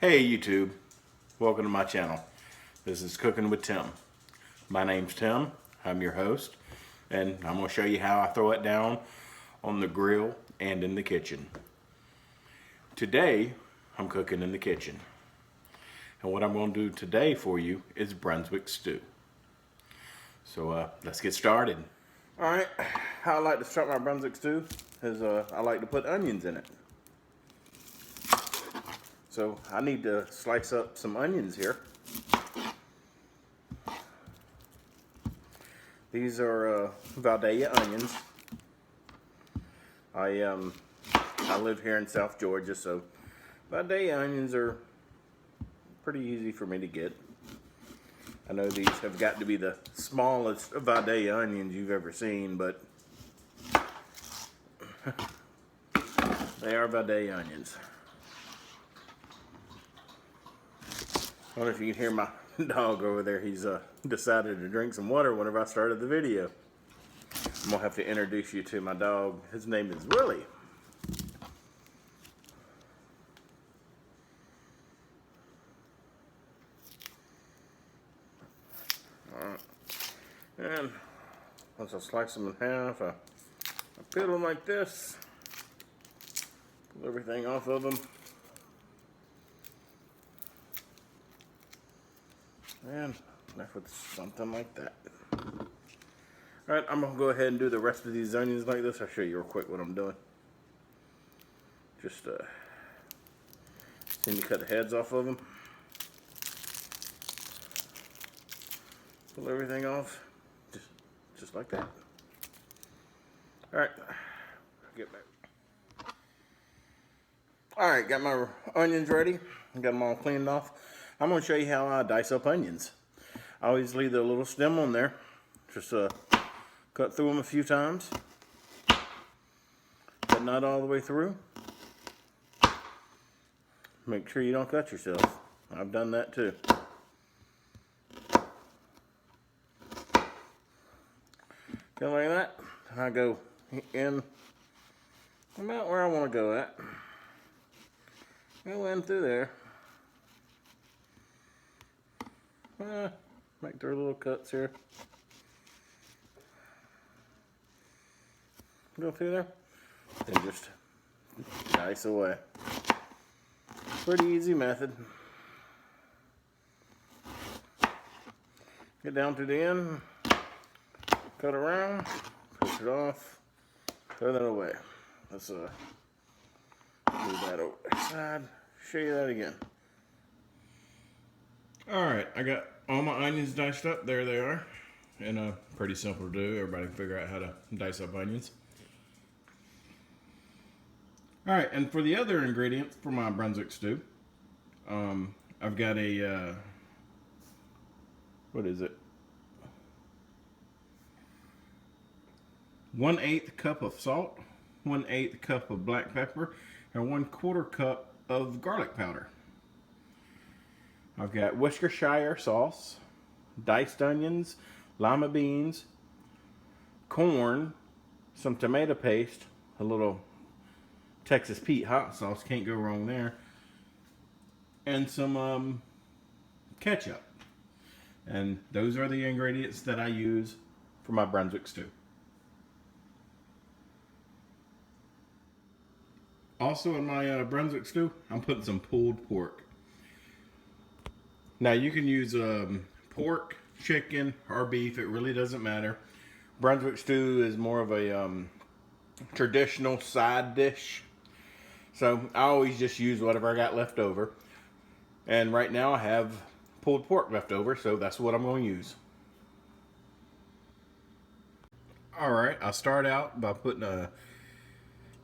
Hey YouTube, welcome to my channel. This is Cooking with Tim. My name's Tim, I'm your host, and I'm going to show you how I throw it down on the grill and in the kitchen. Today, I'm cooking in the kitchen. And what I'm going to do today for you is Brunswick Stew. So let's get started. Alright, how I like to start my Brunswick Stew is I like to put onions in it. So I need to slice up some onions here. These are Vidalia onions. I live here in South Georgia, so Vidalia onions are pretty easy for me to get. I know these have got to be the smallest Vidalia onions you've ever seen, but they are Vidalia onions. I wonder if you can hear my dog over there. He's decided to drink some water whenever I started the video. I'm going to have to introduce you to my dog. His name is Willie. Alright. And once I slice them in half, I peel them like this. Pull everything off of them. And left with something like that. Alright, I'm going to go ahead and do the rest of these onions like this. I'll show you real quick what I'm doing. Just need to cut the heads off of them. Pull everything off. Just like that. Alright, get back. Alright, got my onions ready. Got them all cleaned off. I'm going to show you how I dice up onions. I always leave the little stem on there. Just cut through them a few times. But not all the way through. Make sure you don't cut yourself. I've done that too. Go like that. And I go in about where I want to go at. Go in through there. Make their little cuts here. Go through there. Then just dice away. Pretty easy method. Get down to the end. Cut around. Push it off. Throw that away. Let's move that over the side. Show you that again. Alright, I got all my onions diced up. There they are. And pretty simple to do. Everybody can figure out how to dice up onions. Alright, and for the other ingredients for my Brunswick stew, I've got a, what is it? 1/8 cup of salt, 1/8 cup of black pepper, and 1/4 cup of garlic powder. I've got Worcestershire sauce, diced onions, lima beans, corn, some tomato paste, a little Texas Pete hot sauce, can't go wrong there, and some ketchup. And those are the ingredients that I use for my Brunswick stew. Also in my Brunswick stew, I'm putting some pulled pork. Now you can use pork, chicken, or beef. It really doesn't matter. Brunswick stew is more of a traditional side dish. So I always just use whatever I got left over. And right now I have pulled pork left over, so that's what I'm going to use. Alright, I'll start out by putting a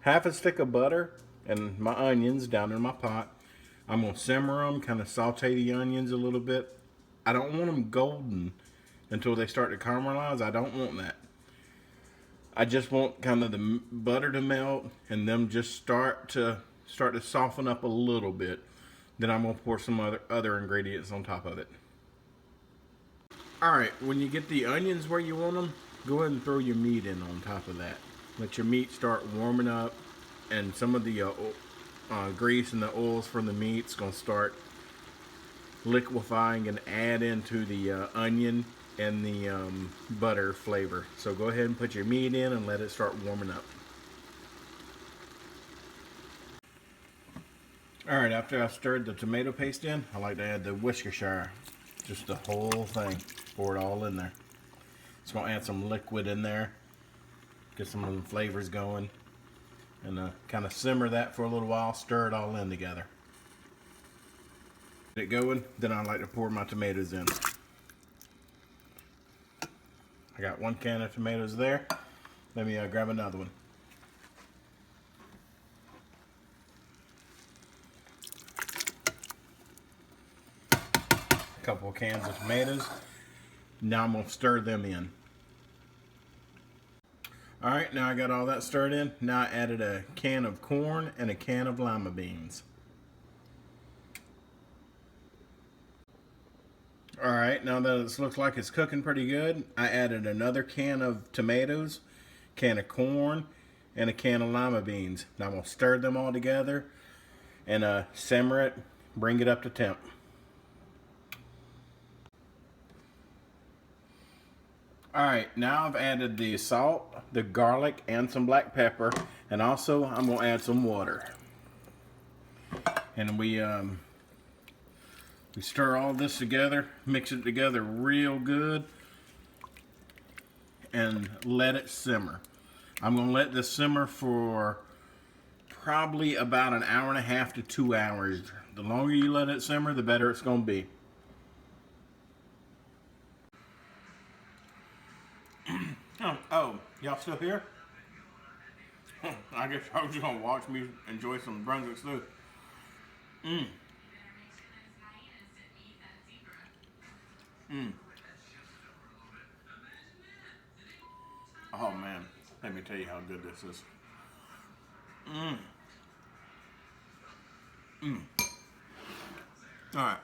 half a stick of butter and my onions down in my pot. I'm going to simmer them, kind of saute the onions a little bit. I don't want them golden until they start to caramelize. I don't want that. I just want kind of the butter to melt and them just start to soften up a little bit. Then I'm going to pour some other ingredients on top of it. Alright, when you get the onions where you want them, go ahead and throw your meat in on top of that. Let your meat start warming up and some of the grease and the oils from the meat's going to start liquefying and add into the onion and the butter flavor. So go ahead and put your meat in and let it start warming up. Alright, after I've stirred the tomato paste in, I like to add the Worcestershire. Just the whole thing. Pour it all in there. It's going to add some liquid in there. Get some of the flavors going. And kind of simmer that for a little while. Stir it all in together. Get it going, then I like to pour my tomatoes in. I got 1 can of tomatoes there. Let me grab another one. A couple of cans of tomatoes. Now I'm going to stir them in. Alright, now I got all that stirred in. Now I added a can of corn and a can of lima beans. Alright, now that it looks like it's cooking pretty good, I added another can of tomatoes, can of corn, and a can of lima beans. Now I'm going to stir them all together and simmer it, bring it up to temp. Alright, now I've added the salt, the garlic, and some black pepper, and also I'm going to add some water. And we stir all this together, mix it together real good, and let it simmer. I'm going to let this simmer for probably about an hour and a half to 2 hours. The longer you let it simmer, the better it's going to be. Oh, y'all still here? I guess I was just going to watch me enjoy some Brunswick Stew. Oh man, let me tell you how good this is. Alright,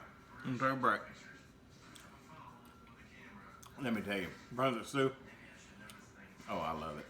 let's take a break. Let me tell you, Brunswick Stew, oh I love it.